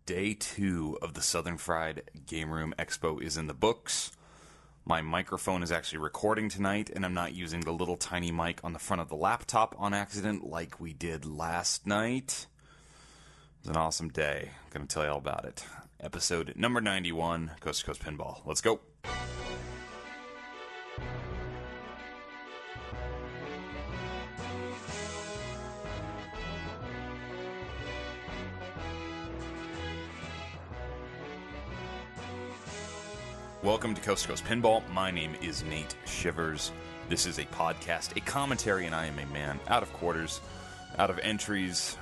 Day 2 of the Southern Fried Game Room Expo is in the books. My microphone is actually recording tonight, and I'm not using the little tiny mic on the front of the laptop on accident like we did last night. It was an awesome day. I'm going to tell you all about it. Episode number 91, Coast to Coast Pinball. Let's go. Welcome to Coast to Coast Pinball. My name is Nate Shivers. This is a podcast, a commentary, and I am a man out of quarters, out of entries,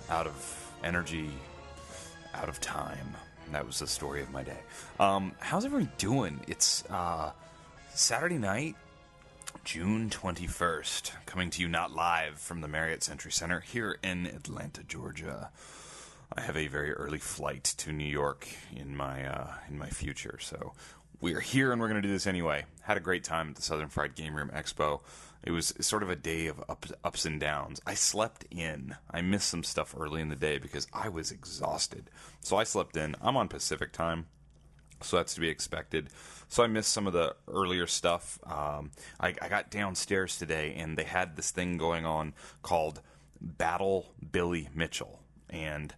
out of energy, out of time. And that was the story of my day. How's everyone doing? It's Saturday night, June 21st, coming to you not live from the Marriott Century Center here in Atlanta, Georgia. I have a very early flight to New York in my future, so we are here and we're going to do this anyway. Had a great time at the Southern Fried Game Room Expo. It was sort of a day of ups and downs. I slept in. I missed some stuff early in the day because I was exhausted. So I slept in. I'm on Pacific time, so that's to be expected. So I missed some of the earlier stuff. I got downstairs today and they had this thing going on called Battle Billy Mitchell. And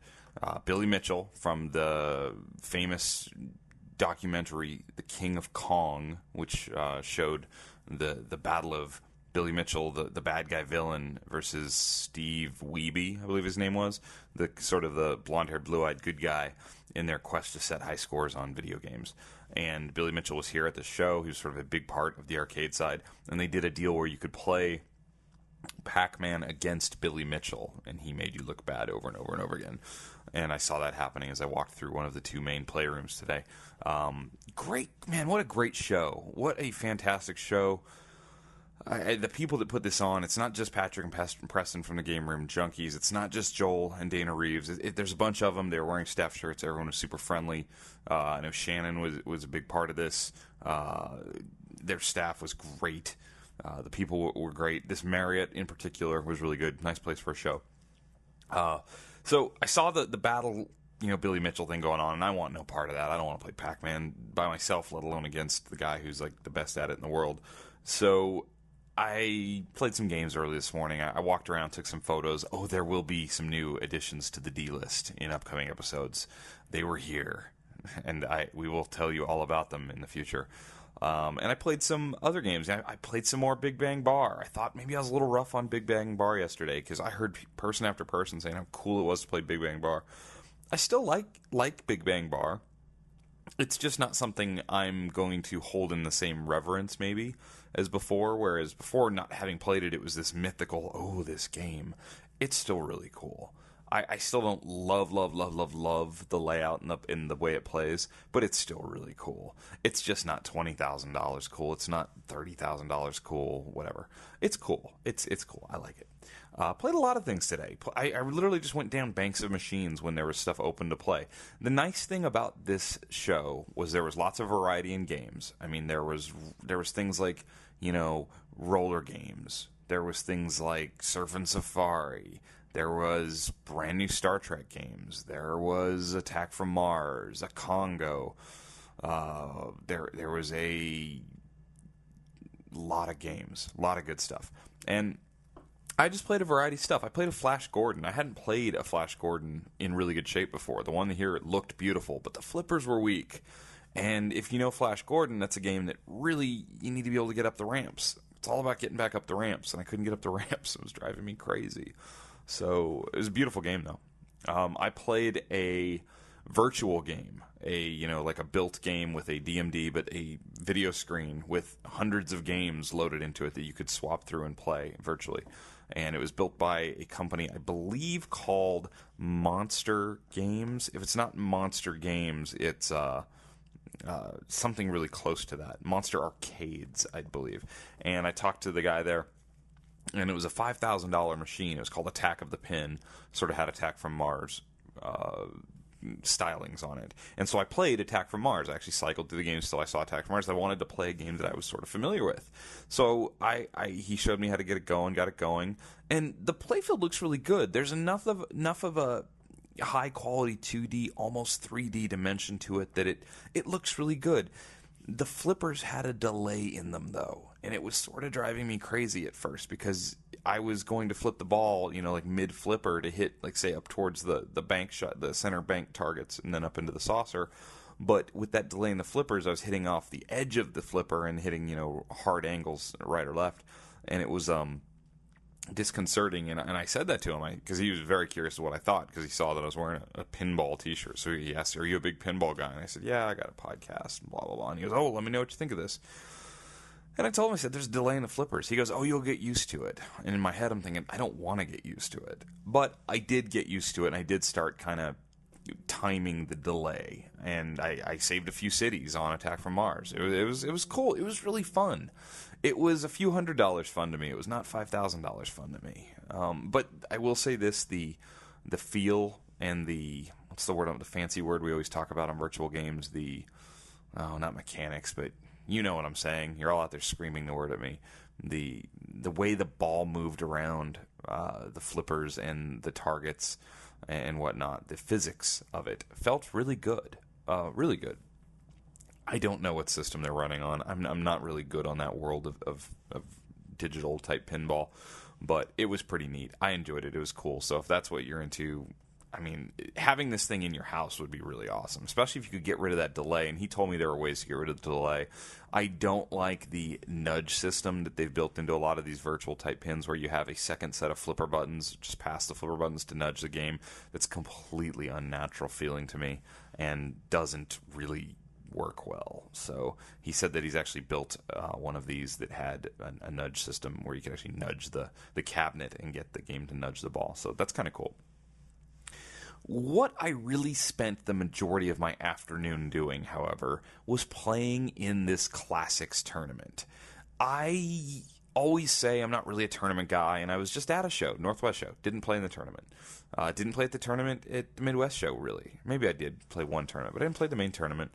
Billy Mitchell from the famous documentary The King of Kong, which showed the battle of Billy Mitchell, the bad guy villain, versus Steve Wiebe, I believe his name was, the sort of the blonde-haired, blue-eyed good guy in their quest to set high scores on video games. And Billy Mitchell was here at the show. He was sort of a big part of the arcade side, and they did a deal where you could play Pac-Man against Billy Mitchell, and he made you look bad over and over and over again. And I saw that happening as I walked through one of the two main playrooms today. Great, man, what a great show. What a fantastic show. The people that put this on, it's not just Patrick and Preston from the Game Room Junkies. It's not just Joel and Dana Reeves. There's a bunch of them. They were wearing staff shirts. Everyone was super friendly. I know Shannon was a big part of this. Their staff was great. The people were great. This Marriott in particular was really good. Nice place for a show. So I saw the battle, Billy Mitchell thing going on, and I want no part of that. I don't want to play Pac-Man by myself, let alone against the guy who's like the best at it in the world. So I played some games early this morning. I walked around, took some photos. Oh, there will be some new additions to the D-list in upcoming episodes. They were here, and we will tell you all about them in the future. And I played some other games. I played some more Big Bang Bar. I thought maybe I was a little rough on Big Bang Bar yesterday because I heard person after person saying how cool it was to play Big Bang Bar. I still like Big Bang Bar. It's just not something I'm going to hold in the same reverence maybe as before, whereas before not having played it, it was this mythical, this game. It's still really cool. I still don't love the layout and the way it plays, but it's still really cool. It's just not $20,000 cool. It's not $30,000 cool, whatever. It's cool. It's cool. I like it. Played a lot of things today. I literally just went down banks of machines when there was stuff open to play. The nice thing about this show was there was lots of variety in games. I mean, there was things like, roller games. There was things like Surf and Safari. There was brand new Star Trek games. There was Attack from Mars, a Congo. There was a lot of games, a lot of good stuff. And I just played a variety of stuff. I played a Flash Gordon. I hadn't played a Flash Gordon in really good shape before. The one here looked beautiful, but the flippers were weak. And if you know Flash Gordon, that's a game that really you need to be able to get up the ramps. It's all about getting back up the ramps, and I couldn't get up the ramps. It was driving me crazy. So it was a beautiful game, though. I played a virtual game, like a built game with a DMD, but a video screen with hundreds of games loaded into it that you could swap through and play virtually. And it was built by a company, I believe, called Monster Games. If it's not Monster Games, it's something really close to that. Monster Arcades, I believe. And I talked to the guy there. And it was a $5,000 machine. It was called Attack of the Pin. Sort of had Attack from Mars stylings on it. And so I played Attack from Mars. I actually cycled through the games till I saw Attack from Mars. I wanted to play a game that I was sort of familiar with. So he showed me how to get it going, got it going. And the playfield looks really good. There's enough of a high quality 2D, almost 3D dimension to it that it looks really good. The flippers had a delay in them, though, and it was sort of driving me crazy at first because I was going to flip the ball, like mid-flipper to hit, like, say, up towards the bank shot, the center bank targets, and then up into the saucer. But with that delay in the flippers, I was hitting off the edge of the flipper and hitting, hard angles right or left, and it was disconcerting, and I said that to him because he was very curious of what I thought because he saw that I was wearing a pinball t-shirt. So he asked, "Are you a big pinball guy?" And I said, "Yeah, I got a podcast," and blah blah blah. And he goes, "Oh, let me know what you think of this." And I told him, I said, "There's a delay in the flippers." He goes, "Oh, you'll get used to it." And in my head I'm thinking, I don't want to get used to it, but I did get used to it, and I did start kind of timing the delay, and I saved a few cities on Attack from Mars. It was cool. It was really fun. It was a few $100s fun to me. It was not $5,000 fun to me. But I will say this: the feel and the the fancy word we always talk about on virtual games. Not mechanics, but you know what I'm saying. You're all out there screaming the word at me. The way the ball moved around the flippers and the targets and whatnot, the physics of it felt really good, really good. I don't know what system they're running on. I'm not really good on that world of digital type pinball, but it was pretty neat. I enjoyed it. It was cool. So if that's what you're into, I mean, having this thing in your house would be really awesome, especially if you could get rid of that delay. And he told me there were ways to get rid of the delay. I don't like the nudge system that they've built into a lot of these virtual type pins where you have a second set of flipper buttons, just past the flipper buttons to nudge the game. That's completely unnatural feeling to me and doesn't really work well. So he said that he's actually built one of these that had a nudge system where you can actually nudge the cabinet and get the game to nudge the ball. So that's kind of cool. What I really spent the majority of my afternoon doing, however, was playing in this Classics tournament. I always say I'm not really a tournament guy, and I was just at a show, Northwest show. Didn't play in the tournament. Didn't play at the tournament at the Midwest show, really. Maybe I did play one tournament, but I didn't play the main tournament.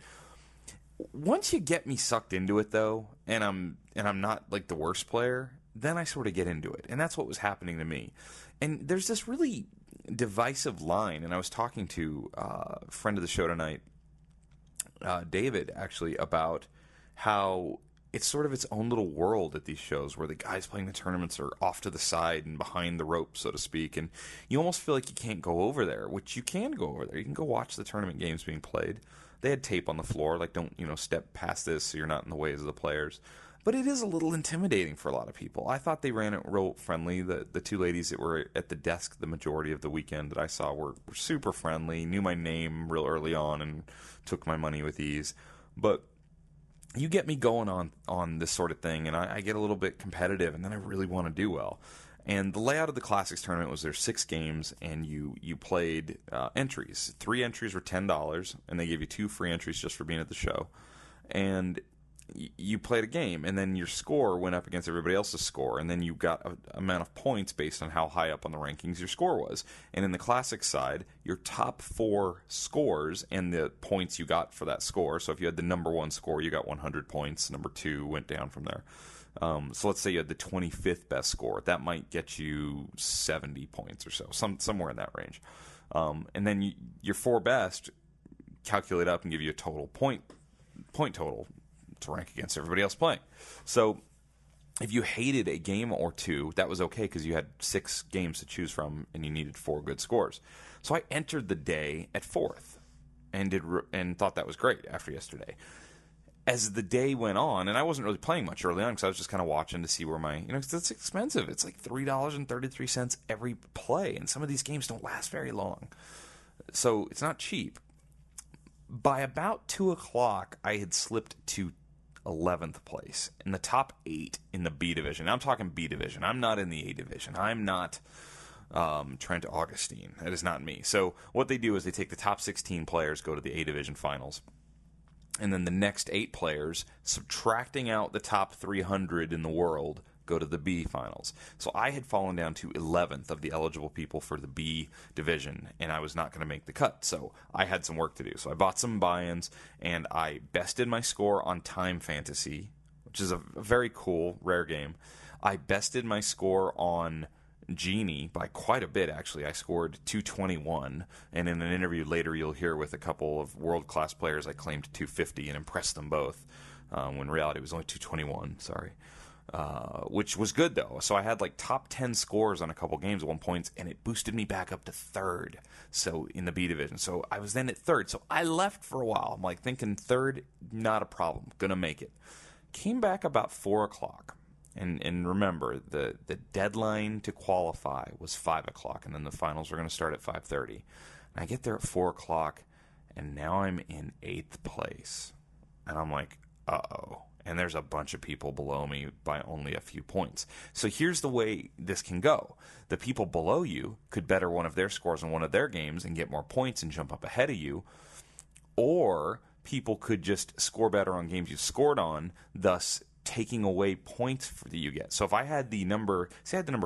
Once you get me sucked into it, though, and I'm not like the worst player, then I sort of get into it, and that's what was happening to me. And there's this really divisive line, and I was talking to a friend of the show tonight, David, actually, about how it's sort of its own little world at these shows where the guys playing the tournaments are off to the side and behind the rope, so to speak, and you almost feel like you can't go over there, which you can go over there. You can go watch the tournament games being played. They had tape on the floor, like, don't, step past this so you're not in the ways of the players. But it is a little intimidating for a lot of people. I thought they ran it real friendly. The two ladies that were at the desk the majority of the weekend that I saw were super friendly, knew my name real early on, and took my money with ease. But you get me going on this sort of thing, and I get a little bit competitive, and then I really want to do well. And the layout of the Classics tournament was there's 6 games, and you played entries. 3 entries were $10, and they gave you 2 free entries just for being at the show. And you played a game, and then your score went up against everybody else's score, and then you got an amount of points based on how high up on the rankings your score was. And in the classic side, your top 4 scores and the points you got for that score. So if you had the number 1 score, you got 100 points. Number 2 went down from there. So let's say you had the 25th best score. That might get you 70 points or so, somewhere in that range. And then your 4 best calculate up and give you a total point total to rank against everybody else playing. So if you hated a game or 2, that was okay because you had 6 games to choose from and you needed 4 good scores. So I entered the day at 4th and thought that was great after yesterday. As the day went on, and I wasn't really playing much early on because I was just kind of watching to see where because it's expensive. It's like $3.33 every play, and some of these games don't last very long. So it's not cheap. By about 2 o'clock, I had slipped to 11th place in the top 8 in the B division. I'm talking B division. I'm not in the A division. I'm not Trent Augustine. That is not me. So what they do is they take the top 16 players, go to the A division finals, and then the next 8 players, subtracting out the top 300 in the world, go to the B finals. So I had fallen down to 11th of the eligible people for the B division, and I was not going to make the cut. So I had some work to do. So I bought some buy-ins, and I bested my score on Time Fantasy, which is a very cool, rare game. I bested my score on Genie by quite a bit, actually. I scored 221, and in an interview later you'll hear with a couple of world-class players, I claimed 250 and impressed them both, when in reality it was only 221, sorry. Which was good, though. So I had like top 10 scores on a couple games at one point, and it boosted me back up to third, so in the B division. So I was then at third, so I left for a while. I'm like thinking third, not a problem, gonna make it. Came back about 4 o'clock. And remember, the deadline to qualify was 5 o'clock, and then the finals were going to start at 5:30. And I get there at 4 o'clock, and now I'm in 8th place. And I'm like, uh-oh. And there's a bunch of people below me by only a few points. So here's the way this can go. The people below you could better one of their scores in one of their games and get more points and jump up ahead of you. Or people could just score better on games you scored on, thus taking away points that you get. So if I had the number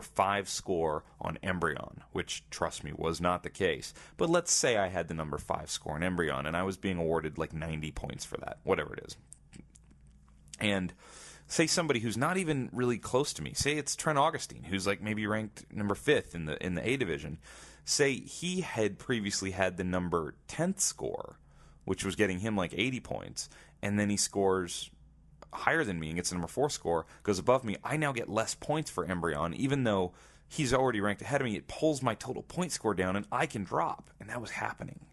5 score on Embryon, which, trust me, was not the case, but let's say I had the number 5 score on Embryon and I was being awarded like 90 points for that, whatever it is. And say somebody who's not even really close to me, say it's Trent Augustine, who's like maybe ranked number 5th in the A division, say he had previously had the number 10th score, which was getting him like 80 points, and then he scores higher than me and gets the number 4 score, goes above me, I now get less points for Embryon, even though he's already ranked ahead of me. It pulls my total point score down, and I can drop, and that was happening.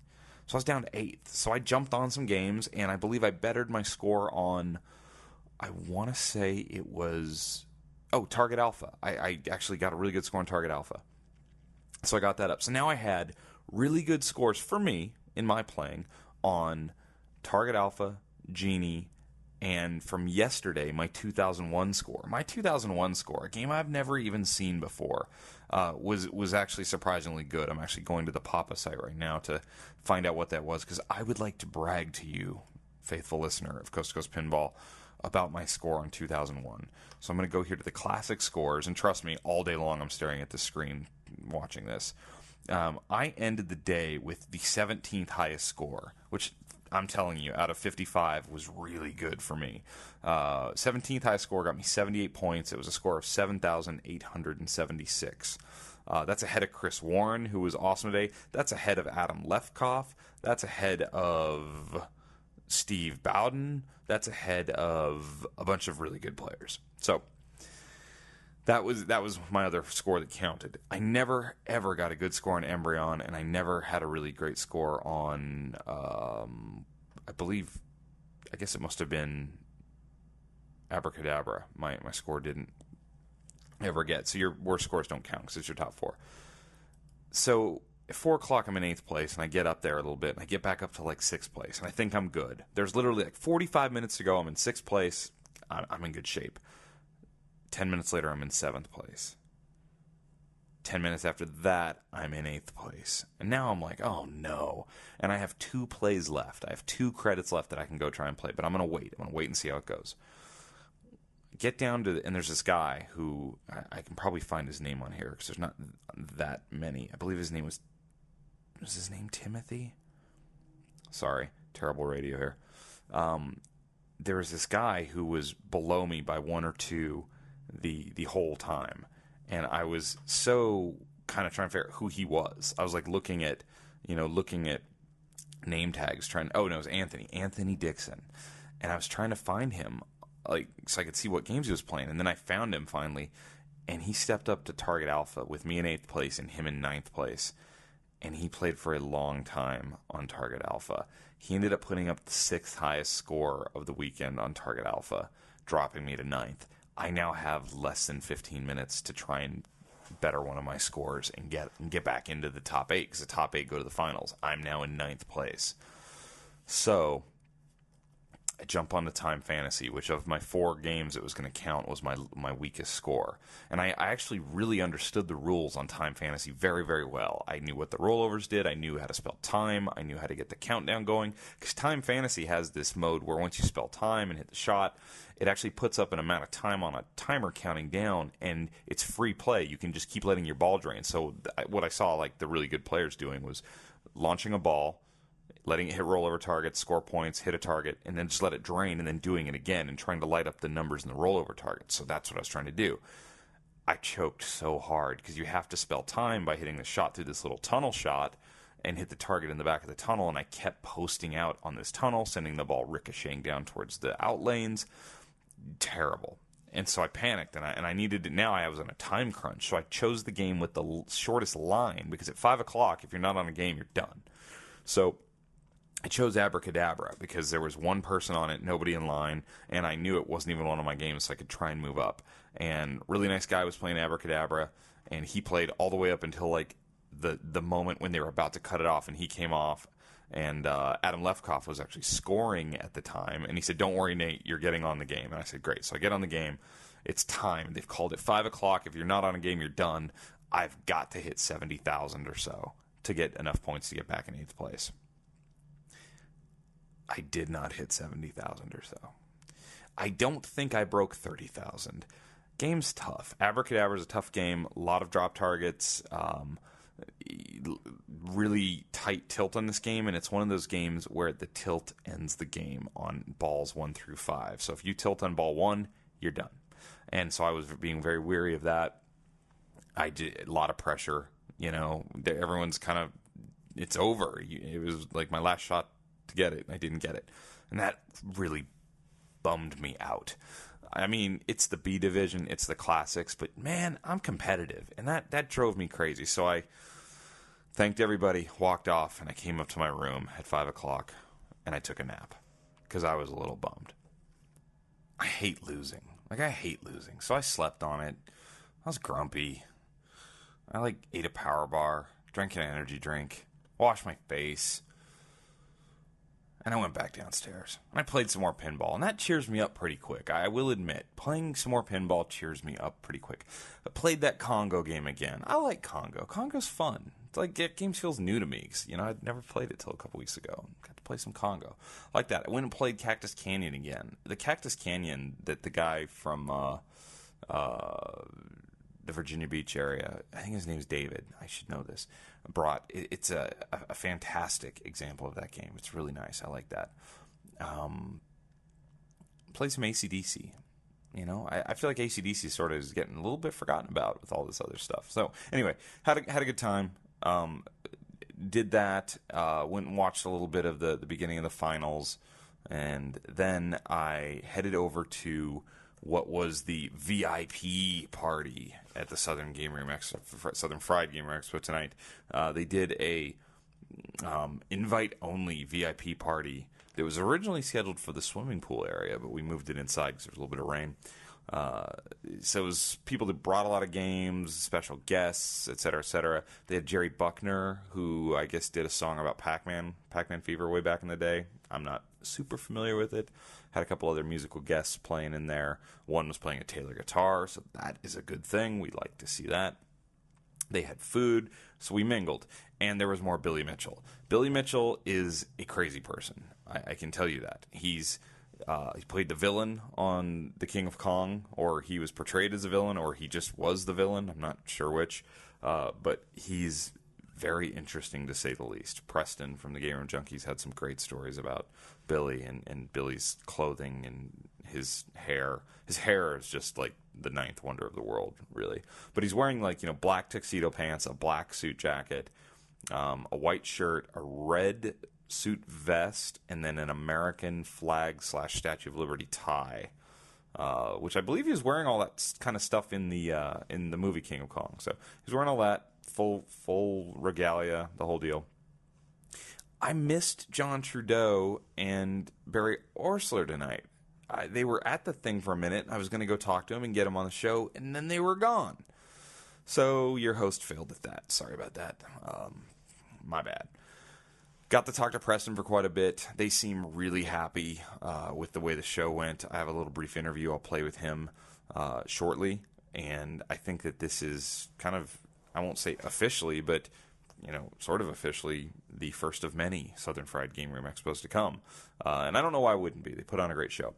So I was down to 8th. So I jumped on some games, and I believe I bettered my score on, I want to say it was, Target Alpha. I actually got a really good score on Target Alpha. So I got that up. So now I had really good scores for me in my playing on Target Alpha, Genie, and from yesterday, my 2001 score. My 2001 score, a game I've never even seen before, was actually surprisingly good. I'm actually going to the Papa site right now to find out what that was, because I would like to brag to you, faithful listener of Coast to Coast Pinball, about my score on 2001. So I'm going to go here to the classic scores, and trust me, all day long I'm staring at the screen watching this. I ended the day with the 17th highest score, which I'm telling you, out of 55 was really good for me. 17th highest score got me 78 points. It was a score of 7,876. That's ahead of Chris Warren, who was awesome today. That's ahead of Adam Lefkoff. That's ahead of Steve Bowden. That's ahead of a bunch of really good players. So that was my other score that counted. I never, ever got a good score on Embryon, and I never had a really great score on, I guess it must have been Abracadabra. My score didn't ever get. So your worst scores don't count because it's your top 4. So at 4 o'clock, I'm in 8th place, and I get up there a little bit, and I get back up to like 6th place, and I think I'm good. There's literally like 45 minutes to go. I'm in 6th place. I'm in good shape. 10 minutes later, I'm in 7th place. 10 minutes after that, I'm in 8th place. And now I'm like, oh no. And I have 2 plays left. I have 2 credits left that I can go try and play, but I'm going to wait. I'm going to wait and see how it goes. Get down to, and there's this guy who, I can probably find his name on here because there's not that many. I believe his name was his name Timothy? Sorry, terrible radio here. There was this guy who was below me by 1 or 2 the whole time, and I was so kind of trying to figure out who he was. I was like looking at name tags, it was Anthony Dixon, and I was trying to find him like so I could see what games he was playing, and then I found him finally, and he stepped up to Target Alpha with me in 8th place and him in 9th place, and he played for a long time on Target Alpha. He ended up putting up the 6th highest score of the weekend on Target Alpha, dropping me to 9th. I now have less than 15 minutes to try and better one of my scores and get back into the top 8, because the top 8 go to the finals. I'm now in 9th place. So I jump on to Time Fantasy, which of my 4 games it was going to count was my weakest score. And I actually really understood the rules on Time Fantasy very, very well. I knew what the rollovers did. I knew how to spell time. I knew how to get the countdown going. Because Time Fantasy has this mode where once you spell time and hit the shot, it actually puts up an amount of time on a timer counting down, and it's free play. You can just keep letting your ball drain. So what I saw like the really good players doing was launching a ball, letting it hit rollover targets, score points, hit a target, and then just let it drain, and then doing it again and trying to light up the numbers in the rollover targets. So that's what I was trying to do. I choked so hard because you have to spell time by hitting the shot through this little tunnel shot and hit the target in the back of the tunnel, and I kept posting out on this tunnel, sending the ball ricocheting down towards the out lanes. Terrible. And so I panicked, and I needed it. Now I was on a time crunch, so I chose the game with the shortest line, because at 5 o'clock, if you're not on a game, you're done. So I chose Abracadabra because there was one person on it, nobody in line, and I knew it wasn't even one of my games, so I could try and move up. And really nice guy was playing Abracadabra, and he played all the way up until like the moment when they were about to cut it off, and he came off. And Adam Lefkoff was actually scoring at the time, and he said, "Don't worry, Nate, you're getting on the game." And I said, "Great." So I get on the game. It's time. They've called it 5 o'clock. If you're not on a game, you're done. I've got to hit 70,000 or so to get enough points to get back in 8th place. I did not hit 70,000 or so. I don't think I broke 30,000. Game's tough. Abracadabra is a tough game. A lot of drop targets. Really tight tilt on this game, and it's one of those games where the tilt ends the game on balls 1 through 5. So if you tilt on ball 1, you're done. And so I was being very weary of that. I did a lot of pressure. Everyone's kind of, it's over. It was like my last shot to get it. I didn't get it, and that really bummed me out. I mean, it's the B division, it's the classics, but man, I'm competitive, and that drove me crazy. So I thanked everybody, walked off, and I came up to my room at 5 o'clock, and I took a nap because I was a little bummed. I hate losing. I hate losing. So I slept on it. I was grumpy. I ate a power bar, drank an energy drink, washed my face, and I went back downstairs. And I played some more pinball, and that cheers me up pretty quick. I will admit, playing some more pinball cheers me up pretty quick. I played that Congo game again. I like Congo. Congo's fun. It's games feels new to me because, I'd never played it till a couple weeks ago. Got to play some Congo. I like that. I went and played Cactus Canyon again. The Cactus Canyon that the guy from the Virginia Beach area, I think his name's David, I should know this, brought. It's a fantastic example of that game. It's really nice. I like that. Play some AC/DC. I feel like AC/DC sort of is getting a little bit forgotten about with all this other stuff. So anyway, had a good time. Did that. Went and watched a little bit of the beginning of the finals, and then I headed over to what was the VIP party at the Southern Fried Gamer Expo tonight. They did a invite-only VIP party that was originally scheduled for the swimming pool area, but we moved it inside because there was a little bit of rain. So it was people that brought a lot of games, special guests, et cetera, et cetera. They had Jerry Buckner, who I guess did a song about Pac-Man Fever way back in the day. I'm not super familiar with it. Had a couple other musical guests playing in there. One was playing a Taylor guitar, so that is a good thing. We like to see that. They had food, so we mingled. And there was more Billy Mitchell. Billy Mitchell is a crazy person. I can tell you that. He played the villain on The King of Kong, or he was portrayed as a villain, or he just was the villain. I'm not sure which. But he's very interesting, to say the least. Preston from the Game Room Junkies had some great stories about Billy and Billy's clothing and his hair. His hair is just like the ninth wonder of the world, really. But he's wearing black tuxedo pants, a black suit jacket, a white shirt, a red suit vest, and then an American flag / Statue of Liberty tie, which I believe he was wearing all that kind of stuff in the movie King of Kong. So he's wearing all that full regalia, the whole deal. I missed John Trudeau and Barry Orsler tonight. They were at the thing for a minute. I was going to go talk to him and get him on the show, and then they were gone. So your host failed at that. Sorry about that. My bad. Got to talk to Preston for quite a bit. They seem really happy with the way the show went. I have a little brief interview I'll play with him shortly, and I think that this is kind of, I won't say officially, but sort of officially, the first of many Southern Fried Game Room Expos to come. And I don't know why I wouldn't be. They put on a great show.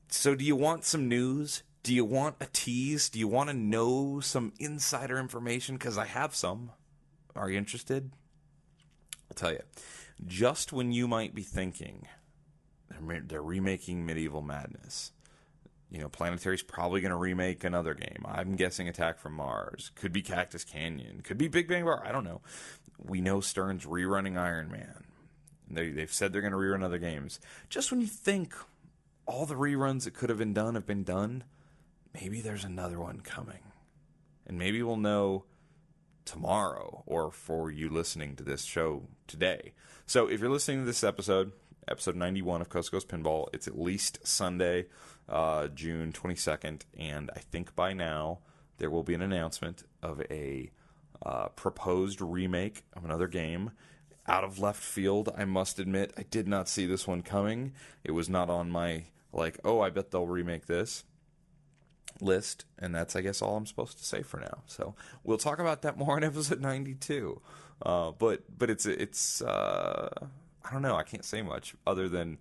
So do you want some news? Do you want a tease? Do you want to know some insider information? Because I have some. Are you interested? I'll tell you. Just when you might be thinking they're remaking Medieval Madness, Planetary's probably going to remake another game. I'm guessing Attack from Mars. Could be Cactus Canyon. Could be Big Bang Bar. I don't know. We know Stern's rerunning Iron Man. They've said they're going to rerun other games. Just when you think all the reruns that could have been done, maybe there's another one coming. And maybe we'll know tomorrow, or for you listening to this show today. So if you're listening to this episode 91 of Coast2Coast Pinball, it's at least Sunday, June 22nd, and I think by now there will be an announcement of a proposed remake of another game. Out of left field, I must admit, I did not see this one coming. It was not on my, I bet they'll remake this list, and that's, I guess, all I'm supposed to say for now. So we'll talk about that more in episode 92. But it's I don't know. I can't say much other than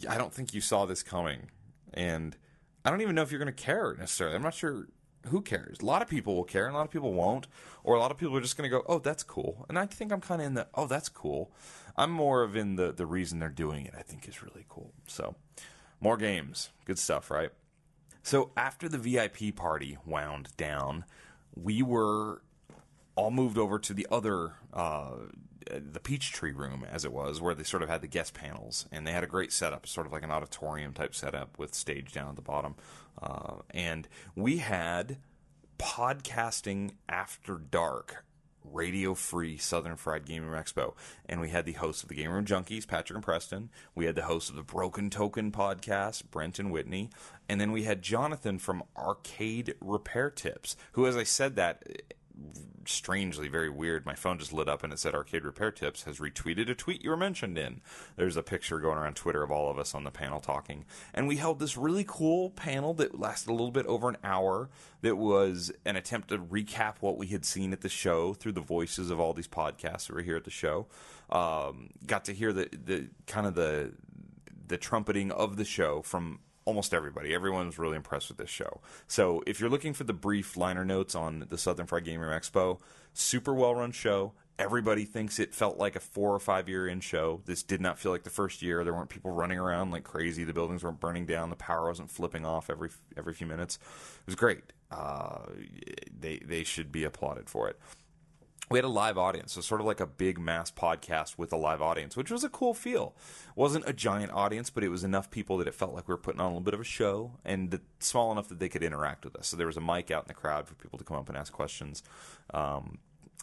I don't think you saw this coming, and I don't even know if you're going to care necessarily. I'm not sure who cares. A lot of people will care, and a lot of people won't, or a lot of people are just going to go, "Oh, that's cool." And I think I'm kind of in the, "Oh, that's cool." I'm more of in the reason they're doing it. I think is really cool. So more games, good stuff, right? So after the VIP party wound down, we were all moved over to the other, the Peachtree room, as it was, where they sort of had the guest panels. And they had a great setup, sort of like an auditorium-type setup with stage down at the bottom. And we had podcasting after dark, radio-free Southern Fried Gaming Expo. And we had the hosts of the Game Room Junkies, Patrick and Preston. We had the hosts of the Broken Token podcast, Brent and Whitney. And then we had Jonathan from Arcade Repair Tips, who, as I said that, strangely, very weird, my phone just lit up and it said Arcade Repair Tips has retweeted a tweet you were mentioned in. There's a picture going around Twitter of all of us on the panel talking. And we held this really cool panel that lasted a little bit over an hour that was an attempt to recap what we had seen at the show through the voices of all these podcasts that were here at the show. Got to hear the kind of the trumpeting of the show from almost everybody. Everyone was really impressed with this show. So if you're looking for the brief liner notes on the Southern Fried Gamer Expo, super well-run show. Everybody thinks it felt like a 4 or 5 year in show. This did not feel like the first year. There weren't people running around like crazy. The buildings weren't burning down. The power wasn't flipping off every few minutes. It was great. They should be applauded for it. We had a live audience, so sort of like a big mass podcast with a live audience, which was a cool feel. It wasn't a giant audience, but it was enough people that it felt like we were putting on a little bit of a show, and small enough that they could interact with us. So there was a mic out in the crowd for people to come up and ask questions.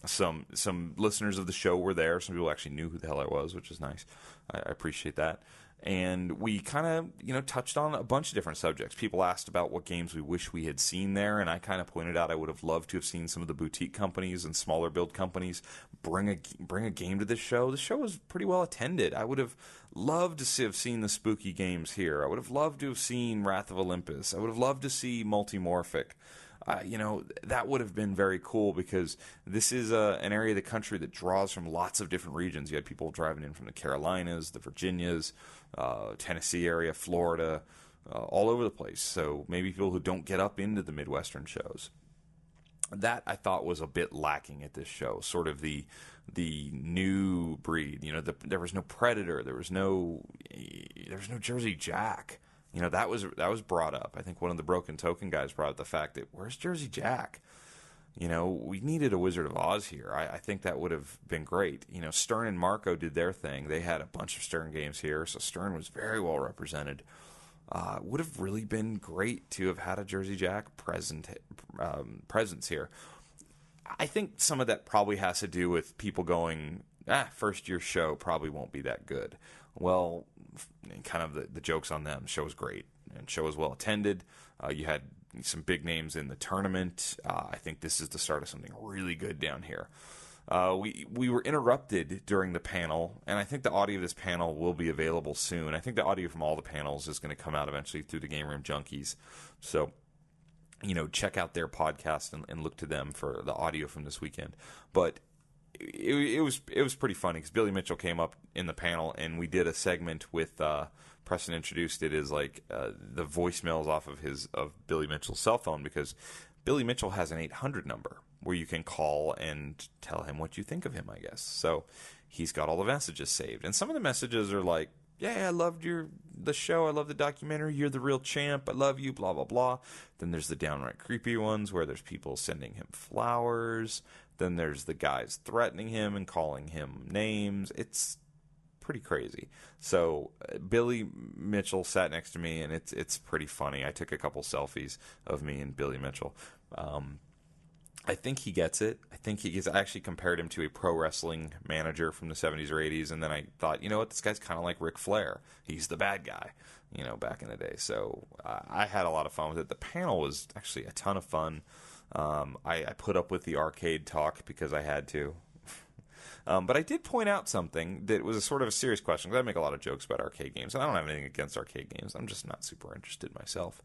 Some listeners of the show were there. Some people actually knew who the hell I was, which is nice. I appreciate that. And we kind of, touched on a bunch of different subjects. People asked about what games we wish we had seen there, and I kind of pointed out I would have loved to have seen some of the boutique companies and smaller build companies bring a game to this show. The show was pretty well attended. I would have loved to have seen the spooky games here. I would have loved to have seen Wrath of Olympus. I would have loved to see Multimorphic. That would have been very cool because this is an area of the country that draws from lots of different regions. You had people driving in from the Carolinas, the Virginias, Tennessee area, Florida, all over the place. So maybe people who don't get up into the Midwestern shows. That I thought was a bit lacking at this show. Sort of the new breed. There was no Predator. There was no Jersey Jack. That was brought up. I think one of the Broken Token guys brought up the fact that where's Jersey Jack? We needed a Wizard of Oz here. I think that would have been great. Stern and Marco did their thing. They had a bunch of Stern games here, so Stern was very well represented. Would have really been great to have had a Jersey Jack presence here. I think some of that probably has to do with people going, first year show probably won't be that good. Well, kind of the joke's on them. Show was great, and show was well attended. You had some big names in the tournament. I think this is the start of something really good down here. We were interrupted during the panel, and I think the audio of this panel will be available soon. I think the audio from all the panels is going to come out eventually through the Game Room Junkies. So, check out their podcast and look to them for the audio from this weekend. But it was pretty funny because Billy Mitchell came up in the panel, and we did a segment with Preston introduced it as like the voicemails off of Billy Mitchell's cell phone, because Billy Mitchell has an 800 number where you can call and tell him what you think of him, I guess. So he's got all the messages saved, and some of the messages are like, "Yeah, I loved the show. I love the documentary. You're the real champ. I love you, blah, blah, blah. Then there's the downright creepy ones where there's people sending him flowers. Then there's the guys threatening him and calling him names. It's pretty crazy. So Billy Mitchell sat next to me, and it's pretty funny. I took a couple selfies of me and Billy Mitchell. I think he gets it. I actually compared him to a pro wrestling manager from the 70s or 80s, and then I thought, you know what, this guy's kind of like Ric Flair. He's the bad guy, back in the day. So I had a lot of fun with it. The panel was actually a ton of fun. I put up with the arcade talk because I had to. But I did point out something that was a sort of a serious question, because I make a lot of jokes about arcade games, and I don't have anything against arcade games. I'm just not super interested myself.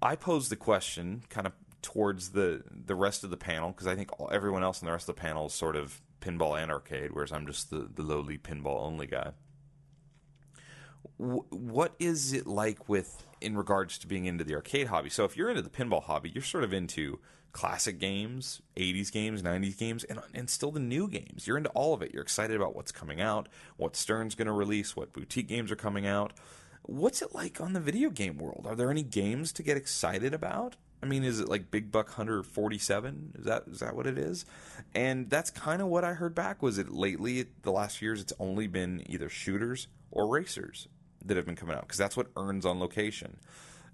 I posed the question kind of towards the rest of the panel, because I think everyone else in the rest of the panel is sort of pinball and arcade, whereas I'm just the lowly pinball-only guy. What is it like in regards to being into the arcade hobby? So if you're into the pinball hobby, you're sort of into classic games, 80s games, 90s games, and still the new games. You're into all of it. You're excited about what's coming out, what Stern's going to release, what boutique games are coming out. What's it like on the video game world? Are there any games to get excited about? I mean, is it like Big Buck Hunter 47? Is that what it is? And that's kind of what I heard back, was it lately, the last few years, it's only been either shooters or racers that have been coming out, because that's what earns on location.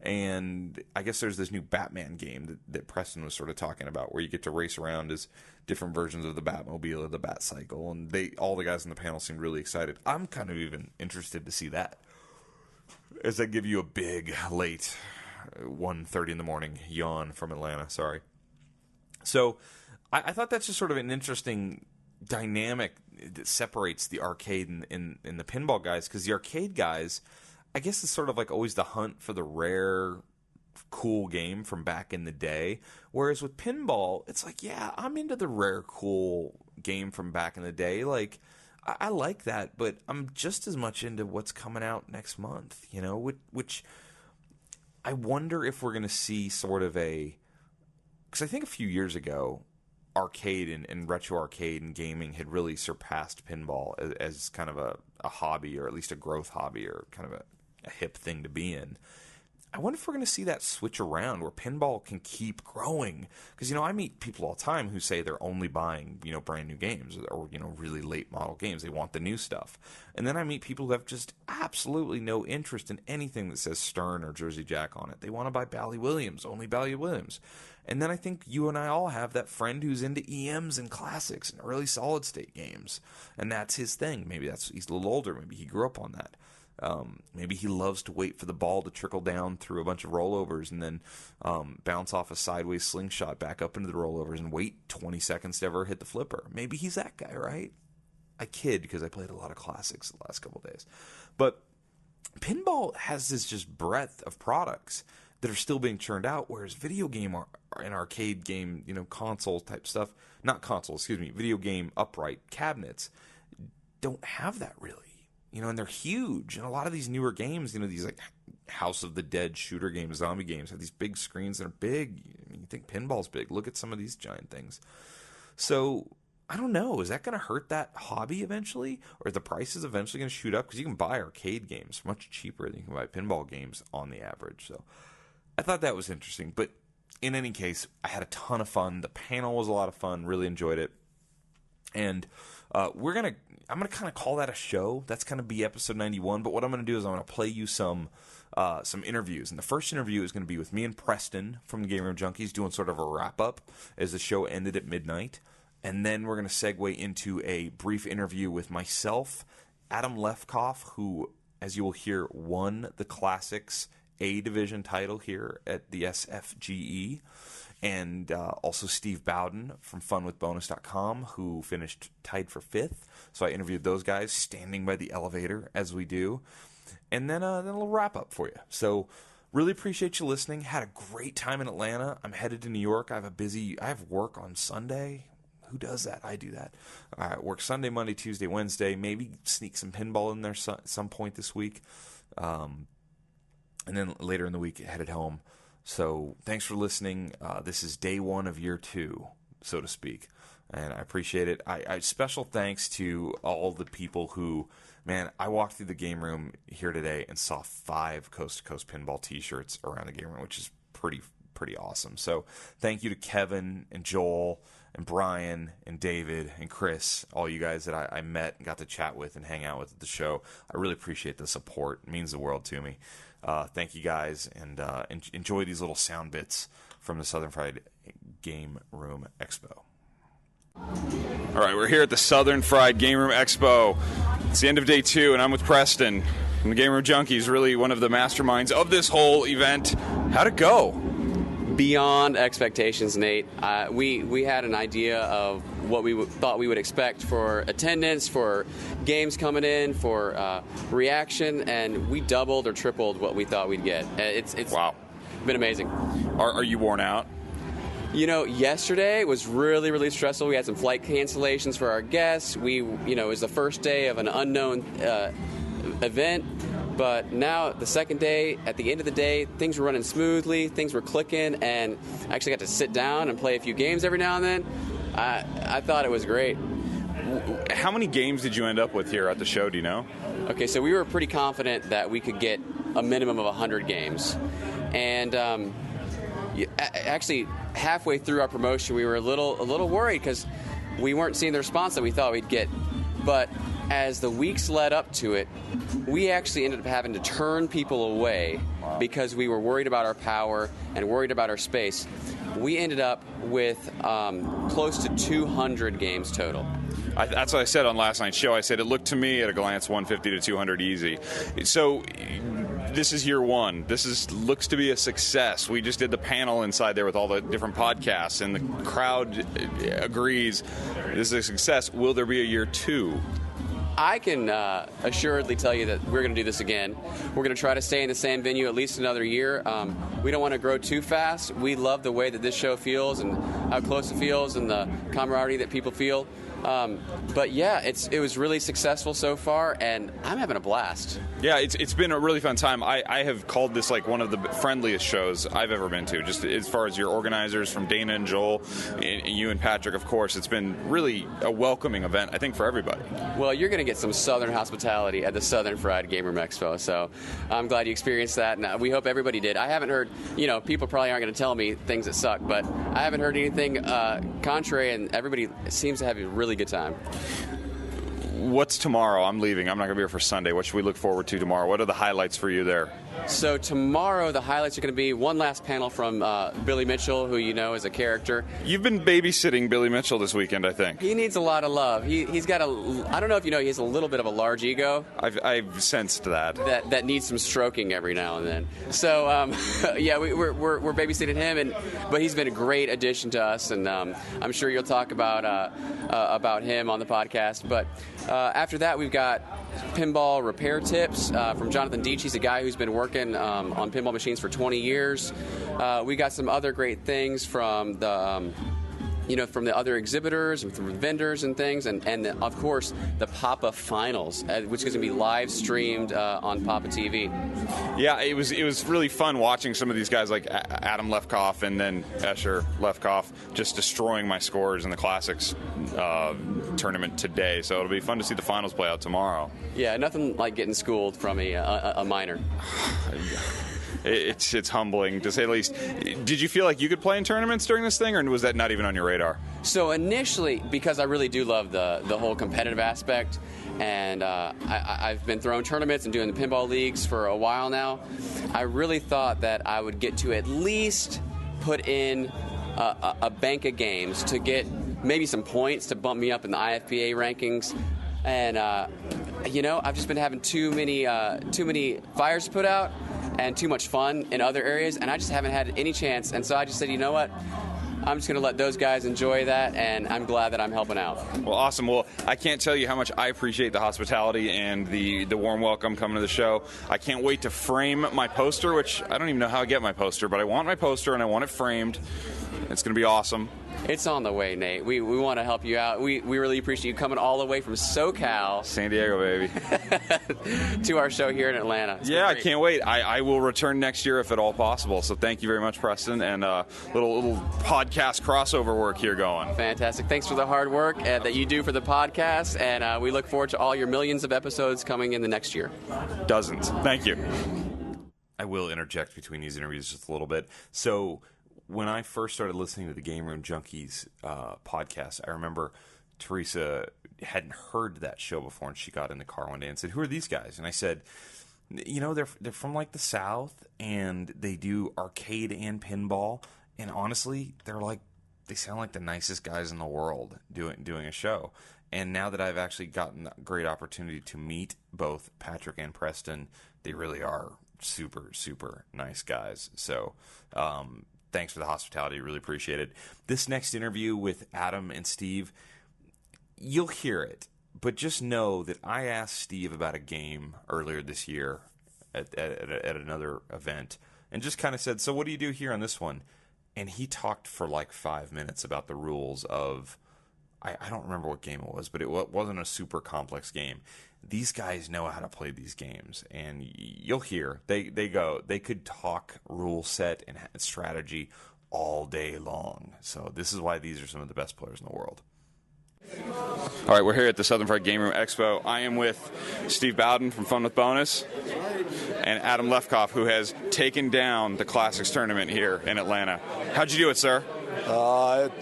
And I guess there's this new Batman game that Preston was sort of talking about, where you get to race around as different versions of the Batmobile or the Batcycle, and all the guys in the panel seemed really excited. I'm kind of even interested to see that, as I give you a big, late 1:30 in the morning yawn from Atlanta. Sorry. So I thought that's just sort of an interesting dynamic that separates the arcade and the pinball guys, because the arcade guys, I guess, it's sort of like always the hunt for the rare, cool game from back in the day. Whereas with pinball, it's like, yeah, I'm into the rare, cool game from back in the day. Like, I like that, but I'm just as much into what's coming out next month, which I wonder if we're going to see sort of because I think a few years ago, arcade and retro arcade and gaming had really surpassed pinball as kind of a hobby, or at least a growth hobby, or kind of a hip thing to be in. I wonder if we're going to see that switch around, where pinball can keep growing. Because, I meet people all the time who say they're only buying, brand new games, or, really late model games. They want the new stuff. And then I meet people who have just absolutely no interest in anything that says Stern or Jersey Jack on it. They want to buy Bally Williams, only Bally Williams. And then I think you and I all have that friend who's into EMs and classics and early solid state games. And that's his thing. Maybe he's a little older. Maybe he grew up on that. Maybe he loves to wait for the ball to trickle down through a bunch of rollovers and then bounce off a sideways slingshot back up into the rollovers and wait 20 seconds to ever hit the flipper. Maybe he's that guy, right? I kid, because I played a lot of classics the last couple of days. But pinball has this just breadth of products that are still being churned out, whereas video game and arcade game, console type stuff, not consoles, video game upright cabinets don't have that really. And they're huge. And a lot of these newer games, these like House of the Dead shooter games, zombie games, have these big screens that are big. You think pinball's big. Look at some of these giant things. So, I don't know. Is that going to hurt that hobby eventually? Or are the prices eventually going to shoot up? Because you can buy arcade games much cheaper than you can buy pinball games on the average. So, I thought that was interesting. But in any case, I had a ton of fun. The panel was a lot of fun. Really enjoyed it. And I'm gonna kind of call that a show. That's going to be episode 91. But what I'm going to do is I'm going to play you some interviews. And the first interview is going to be with me and Preston from the Game Room Junkies, doing sort of a wrap up as the show ended at midnight. And then we're going to segue into a brief interview with myself, Adam Lefkoff, who, as you will hear, won the Classics A Division title here at the SFGE. And also Steve Bowden from funwithbonus.com, who finished tied for 5th. So I interviewed those guys standing by the elevator, as we do. And then a little wrap-up for you. So really appreciate you listening. Had a great time in Atlanta. I'm headed to New York. I have work on Sunday. Who does that? I do that. I work Sunday, Monday, Tuesday, Wednesday. Maybe sneak some pinball in there some point this week. And then later in the week, headed home. So thanks for listening. This is day 1 of year 2, so to speak, and I appreciate it. I special thanks to all the people who Man, I walked through the game room here today and saw 5 Coast-to-Coast Pinball t-shirts around the game room, which is pretty awesome. So thank you to Kevin and Joel and Brian and David and Chris, all you guys that I met and got to chat with and hang out with at the show. I really appreciate the support. It means the world to me. Thank you guys, and enjoy these little sound bits from the Southern Fried Game Room Expo. All right, we're here at the Southern Fried Game Room Expo. It's the end of day 2, and I'm with Preston from the Game Room Junkies, really one of the masterminds of this whole event. How'd it go? Beyond expectations, Nate. We had an idea of what we thought we would expect for attendance, for games coming in, for reaction, and we doubled or tripled what we thought we'd get. It's wow. Been amazing. Are you worn out? You know, yesterday was really, really stressful. We had some flight cancellations for our guests. It was the first day of an unknown event. But now, the second day, at the end of the day, things were running smoothly, things were clicking, and I actually got to sit down and play a few games every now and then. I thought it was great. How many games did you end up with here at the show, do you know? Okay, so we were pretty confident that we could get a minimum of 100 games. And actually, halfway through our promotion, we were a little worried because we weren't seeing the response that we thought we'd get. But as the weeks led up to it, we actually ended up having to turn people away because we were worried about our power and worried about our space. We ended up with close to 200 games total. That's what I said on last night's show. I said it looked to me at a glance 150 to 200 easy. So this is year 1. Looks to be a success. We just did the panel inside there with all the different podcasts, and the crowd agrees this is a success. Will there be a year 2? I can assuredly tell you that we're going to do this again. We're going to try to stay in the same venue at least another year. We don't want to grow too fast. We love the way that this show feels and how close it feels and the camaraderie that people feel. But yeah, it was really successful so far, and I'm having a blast. Yeah, it's been a really fun time. I have called this like one of the friendliest shows I've ever been to, just as far as your organizers from Dana and Joel, and you and Patrick, of course. It's been really a welcoming event, I think, for everybody. Well, you're going to get some Southern hospitality at the Southern Fried Game Room Expo, so I'm glad you experienced that, and we hope everybody did. I haven't heard, people probably aren't going to tell me things that suck, but I haven't heard anything contrary, and everybody seems to have a really good time. What's tomorrow? I'm leaving. I'm not going to be here for Sunday. What should we look forward to tomorrow? What are the highlights for you there? So tomorrow, the highlights are going to be one last panel from Billy Mitchell, who you know is a character. You've been babysitting Billy Mitchell this weekend, I think. He needs a lot of love. He's got I don't know if you know, he has a little bit of a large ego. I've sensed that. That needs some stroking every now and then. So, yeah, we're babysitting him, but he's been a great addition to us, and I'm sure you'll talk about him on the podcast. But after that, we've got pinball repair tips from Jonathan Deitch. He's a guy who's been working on pinball machines for 20 years. We got some other great things from the from the other exhibitors and from vendors and things, and of course the Papa Finals, which is going to be live streamed on Papa TV. Yeah, it was really fun watching some of these guys like Adam Lefkoff and then Escher Lefkoff just destroying my scores in the Classics tournament today. So it'll be fun to see the finals play out tomorrow. Yeah, nothing like getting schooled from a minor. It's humbling, to say the least. Did you feel like you could play in tournaments during this thing, or was that not even on your radar? So initially, because I really do love the whole competitive aspect, and I've been throwing tournaments and doing the pinball leagues for a while now, I really thought that I would get to at least put in a bank of games to get maybe some points to bump me up in the IFPA rankings. And, I've just been having too many fires to put out and too much fun in other areas, and I just haven't had any chance. And so I just said, you know what? I'm just going to let those guys enjoy that, and I'm glad that I'm helping out. Well, awesome. Well, I can't tell you how much I appreciate the hospitality and the warm welcome coming to the show. I can't wait to frame my poster, which I don't even know how I get my poster, but I want my poster, and I want it framed. It's going to be awesome. It's on the way, Nate. We want to help you out. We really appreciate you coming all the way from SoCal, San Diego, baby, to our show here in Atlanta. Yeah, I can't wait. I will return next year if at all possible. So thank you very much, Preston, and little podcast crossover work here going. Fantastic. Thanks for the hard work that you do for the podcast, and we look forward to all your millions of episodes coming in the next year. Dozens. Thank you. I will interject between these interviews just a little bit. So when I first started listening to the Game Room Junkies podcast, I remember Teresa hadn't heard that show before, and she got in the car one day and said, "Who are these guys?" And I said, they're from like the South, and they do arcade and pinball, and honestly, they sound like the nicest guys in the world doing a show. And now that I've actually gotten a great opportunity to meet both Patrick and Preston, they really are super, super nice guys. So thanks for the hospitality. Really appreciate it. This next interview with Adam and Steve, you'll hear it, but just know that I asked Steve about a game earlier this year at another event and just kind of said, "So what do you do here on this one?" And he talked for like 5 minutes about the rules of, I don't remember what game it was, but it wasn't a super complex game. These guys know how to play these games, and you'll hear they could talk rule set and strategy all day long. So this is why these are some of the best players in the world. All right, we're here at the Southern Fried Game Room Expo. I am with Steve Bowden from Fun with Bonus and Adam Lefkoff, who has taken down the Classics tournament here in Atlanta. How'd you do it, sir?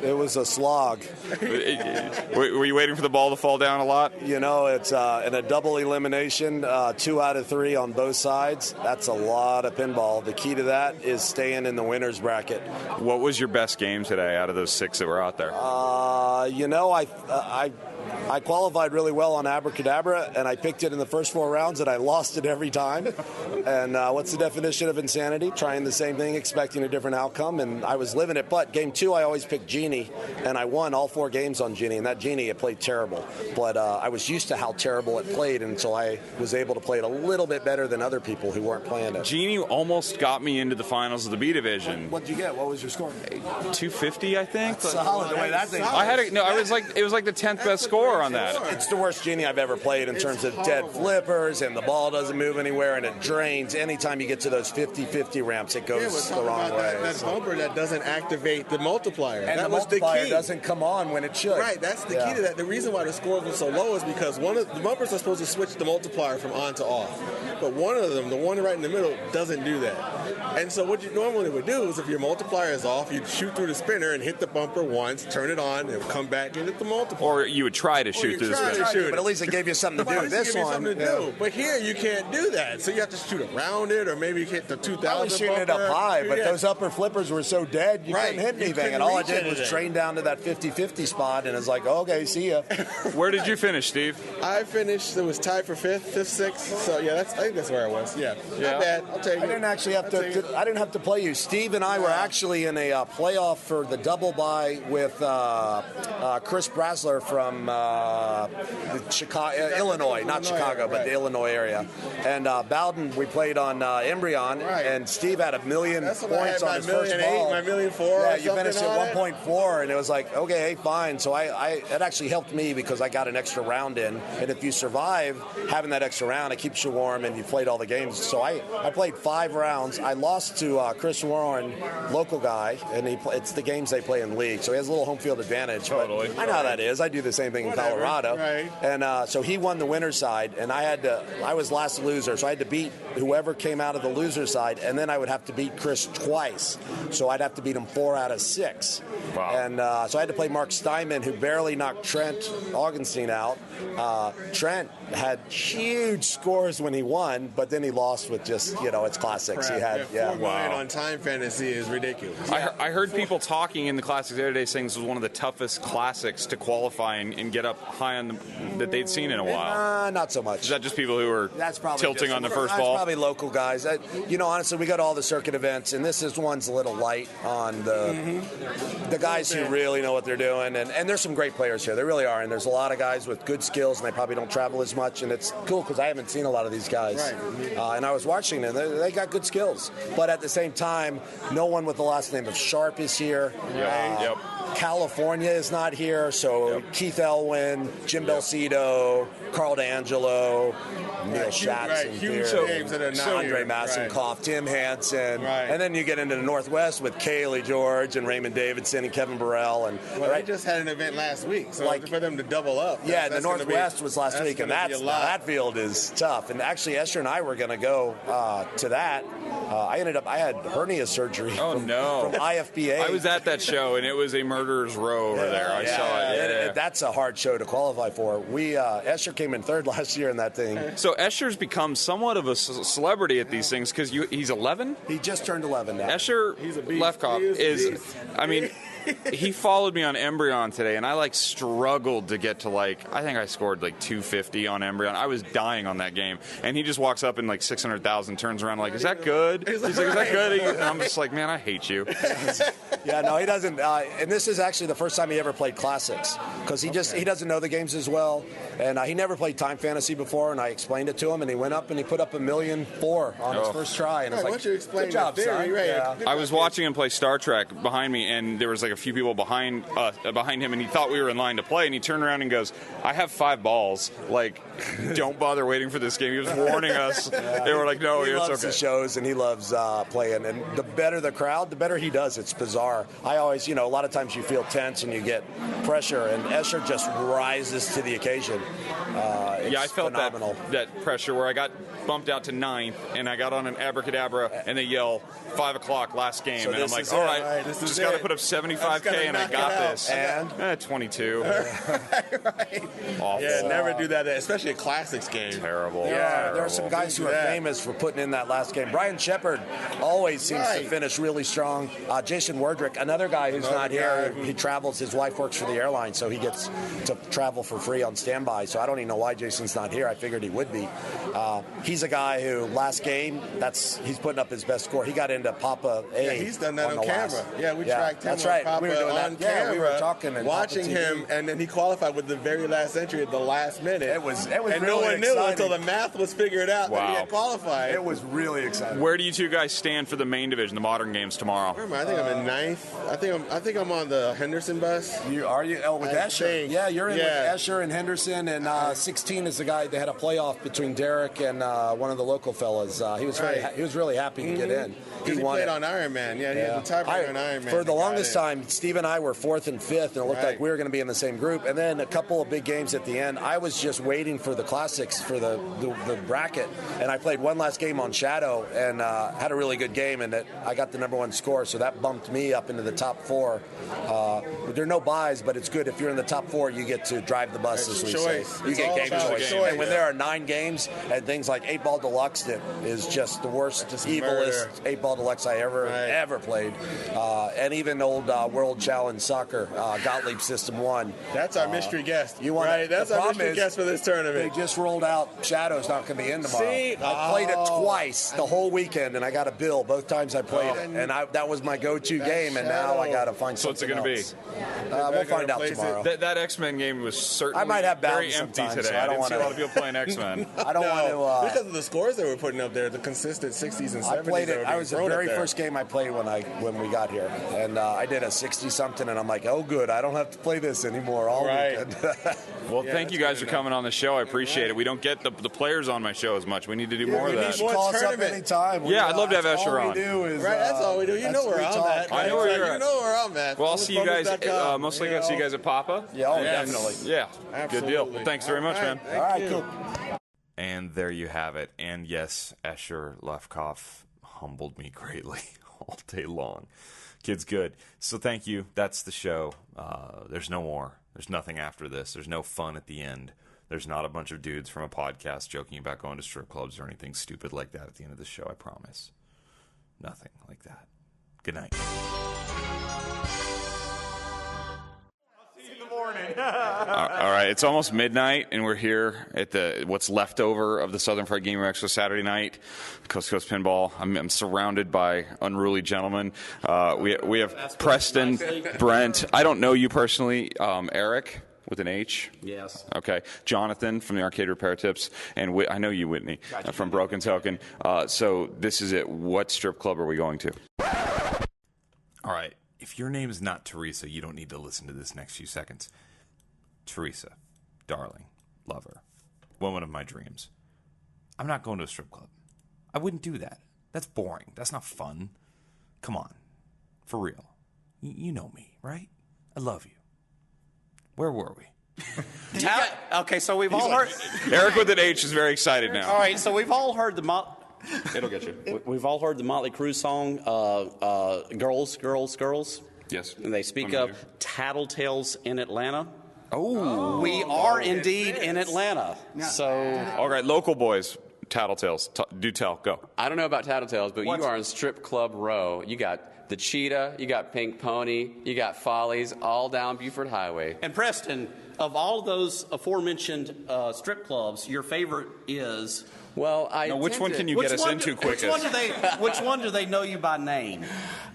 It was a slog. Were you waiting for the ball to fall down a lot? It's in a double elimination, 2 out of 3 on both sides. That's a lot of pinball. The key to that is staying in the winner's bracket. What was your best game today out of those 6 that were out there? I qualified really well on Abracadabra, and I picked it in the first 4 rounds, and I lost it every time. And what's the definition of insanity? Trying the same thing, expecting a different outcome, and I was living it. But game 2, I always picked Genie, and I won all 4 games on Genie, and that Genie, it played terrible. But I was used to how terrible it played, and so I was able to play it a little bit better than other people who weren't playing it. Genie almost got me into the finals of the B division. What did you get? What was your score? 250, I think. That's solid. The way that thing. It was like the 10th best score on that. It's the worst Genie I've ever played in terms of dead flippers, and the ball doesn't move anywhere, and it drains. Anytime you get to those 50-50 ramps, it goes the wrong way. That bumper that doesn't activate the multiplier. And that the was multiplier the key. Doesn't come on when it should. Right, that's the key to that. The reason why the scores were so low is because one of the bumpers are supposed to switch the multiplier from on to off. But one of them, the one right in the middle, doesn't do that. And so what you normally would do is if your multiplier is off, you'd shoot through the spinner and hit the bumper once, turn it on, and come back and hit the multiplier. Or you would try to shoot through the spinner. But at least it gave you something to do. This one, But here you can't do that. So you have to shoot around it, or maybe hit the 2000 I was shooting it up high, but those upper flippers were so dead, you couldn't hit anything. And all I did was train down to that 50-50 spot, and it's like, okay, see ya. Where did you finish, Steve? I finished, it was tied for 5th, 6th. So, yeah, I think that's where I was. Yeah. Not bad. I'll take it. I didn't actually have I didn't have to play you. Steve and I were actually in a playoff for the double bye with Chris Brasler from Chicago, Illinois, not Chicago, but the Illinois area. And Bowden, we played on Embryon, and Steve had 1 million points on his first ball. My 1,000,004. Yeah, you finished at 1.4, and it was like, okay, fine. So it actually helped me because I got an extra round in, and if you survive having that extra round, it keeps you warm, and you played all the games. So I played 5 rounds. I lost to Chris Warren, local guy, and it's the games they play in league, so he has a little home field advantage. Totally. But I know how that is. I do the same thing in Colorado. Right. And so he won the winner's side, and I was last loser, so I had to beat whoever came out of the loser side, and then I would have to beat Chris twice. So I'd have to beat him 4 out of 6. Wow. And so I had to play Mark Steinman, who barely knocked Trent Augustine out. Trent had huge scores when he won, but then he lost with just, it's classics. He had, 4 million on Time Fantasy is ridiculous. I heard people talking in the Classics the other day saying this was one of the toughest Classics to qualify and get up high on that they'd seen in a while? Not so much. Is that just people who are tilting on the first ball? That's probably local guys. Honestly, we go to all the circuit events, and this one's a little light on the guys who really know what they're doing. And there's some great players here. There really are. And there's a lot of guys with good skills, and they probably don't travel as much. And it's cool because I haven't seen a lot of these guys. Right. And I was watching them. They got good skills. But at the same time, no one with the last name of Sharp is here. Yep. California is not here, so Keith Elwin, Jim Belcito, Carl D'Angelo, Neil Schatz, huge names that are not Andre Massenkoff, Tim Hansen, and then you get into the Northwest with Kaylee George and Raymond Davidson and Kevin Burrell. And they just had an event last week, so for them to double up. Yeah, the Northwest was last week, and that field is tough. And actually, Escher and I were going to go to that. I had hernia surgery from IFBA. I was at that show, and it was a murderer's row over there. I saw it. That's a hard show to qualify for. Escher came in third last year in that thing. So Escher's become somewhat of a celebrity at these things because he's 11? He just turned 11 now. Escher Lefkoff is, I mean, he followed me on Embryon today, and I struggled to get to I think I scored 250 on Embryon. I was dying on that game, and he just walks up and 600,000, turns around is that good? He's like, is that good? And I'm just like, man, I hate you. Yeah, no, he doesn't. And this is actually the first time he ever played classics because he doesn't know the games as well, and he never played Time Fantasy before. And I explained it to him, and he went up and he put up 1,000,004 on his first try. And it's why don't you explain good job, son. Yeah. I was watching him play Star Trek behind me, and there was a few people behind him, and he thought we were in line to play, and he turned around and goes, "I have 5 balls. Don't bother waiting for this game." He was warning us. They were like, "No, he it's loves okay." The shows, and he loves playing. And the better the crowd, the better he does. It's bizarre. I always, a lot of times you feel tense and you get pressure, and Escher just rises to the occasion. I felt phenomenal. that pressure where I got bumped out to 9th, and I got on an abracadabra, and they yell 5 o'clock last game, so and I'm like, all right, just got to put up 75K, and I got this. And 22. Awful. Yeah, never do that, especially a classics game. Terrible. Yeah, there are some guys who are famous for putting in that last game. Brian Shepard always seems to finish really strong. Jason Wardrick, another guy who's not here. He travels. His wife works for the airline, so he gets to travel for free on standby. So I don't even know why Jason's not here. I figured he would be. He's a guy who last game, he's putting up his best score. He got into Papa A. Yeah, he's done that on camera. We tracked him that's right. Papa we were doing on that. camera. Yeah, we were talking and watching him, and then he qualified with the very last entry at the last minute. It was and really no one knew exciting. until the math was figured out that he had qualified. It was really exciting. Where do you two guys stand for the main division, the modern games tomorrow? I think I'm in 9th. I think I'm on the Henderson bus. Are you? Oh, with Escher. Yeah, you're in with Escher and Henderson, and 16 is the guy. They had a playoff between Derek and one of the local fellas. He was really happy to get in. He played on Ironman. Yeah, he had the tiebreaker on Ironman. For the longest time, Steve and I were 4th and 5th, and it looked like we were going to be in the same group. And then a couple of big games at the end. I was just waiting for the classics for the bracket, and I played one last game on Shadow and had a really good game, and I got the #1 score, so that bumped me up into the top 4. There are no buys, but it's good if you're in the top 4. You get to drive the bus, as we say. You get game choice. And when there are 9 games and things like 8-Ball Deluxe, that is just the worst, evilest 8-Ball Deluxe I ever played. And even old World Challenge Soccer, Gottlieb System 1. That's our mystery guest. That's our mystery guest for this tournament. They just rolled out Shadow's not going to be in tomorrow. I played it twice the whole weekend, and I got a bill both times I played it. And that was my go-to game, and now I got to find something else. What's it going to be? We'll find out tomorrow. That X-Men game was certainly I might have very empty today. So I didn't see a lot of people playing X-Men. I don't want to... because of the scores they were putting up there, the consistent 60s and 70s. I played it. I was the very first game I played when we got here, and I did a 60-something, and I'm like, oh, good, I don't have to play this anymore all weekend. Well, thank you guys for coming on the show. I appreciate it. We don't get the players on my show as much. We need to do more of that. You call us up anytime. I'd love to have Escher on. That's all we do. You know where I'm at. I know where you're at. You know where I'm at. Well, I'll see you guys. Most likely I'll see you guys at Papa. Yeah, definitely. Yeah, good deal. Well, thanks very much, man. All right, cool. And there you have it. And yes, Escher Lefkoff humbled me greatly all day long. Kid's good. So thank you. That's the show. There's no more. There's nothing after this. There's no fun at the end. There's not a bunch of dudes from a podcast joking about going to strip clubs or anything stupid like that at the end of the show, I promise. Nothing like that. Good night. I'll see you in the morning. morning. All right, it's almost midnight, and we're here at the what's left over of the Southern Fried Gamer Expo Saturday night, Coast to Coast Pinball. I'm surrounded by unruly gentlemen. We have Preston, Brent. I don't know you personally, Eric with an H. Yes. Okay, Jonathan from the Arcade Repair Tips, and I know you, Whitney, Gotcha. from Broken Token. So this is it. What strip club are we going to? All right. If your name is not Teresa, you don't need to listen to this next few seconds. Teresa, darling, lover, woman of my dreams. I'm not going to a strip club. I wouldn't do that. That's boring. That's not fun. Come on. For real. You know me, right? I love you. Where were we? Okay, so we've all heard. Eric with an H is very excited now. All right, so we've all heard the. It'll get you. We've all heard the Motley Crue song, "Girls, Girls, Girls." Yes. And they speak of tattletales in Atlanta. Oh. We are indeed in Atlanta. So. All right, local boys, tattletales. Do tell. Go. I don't know about Tattletales, but you are in Strip Club Row. You got the Cheetah, you got Pink Pony, you got Follies, all down Buford Highway. And Preston, of all those aforementioned strip clubs, your favorite is. Well, which one can you get us into quickest? Which one do they know you by name?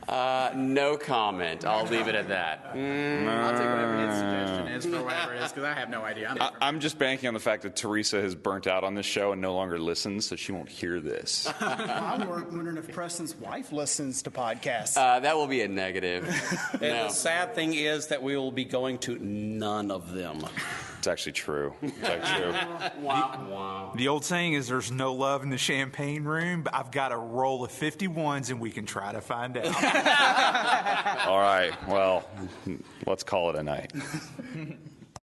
No comment. I'll leave it at that. I'll take whatever his suggestion is for whatever it is, because I have no idea. I'm just banking on the fact that Teresa has burnt out on this show and no longer listens, so she won't hear this. I'm wondering if Preston's wife listens to podcasts. That will be a negative. And the sad thing is that we will be going to none of them. It's actually true. The old saying is there's no love in the champagne room, but I've got a roll of 51s and we can try to find out. All right, well, let's call it a night.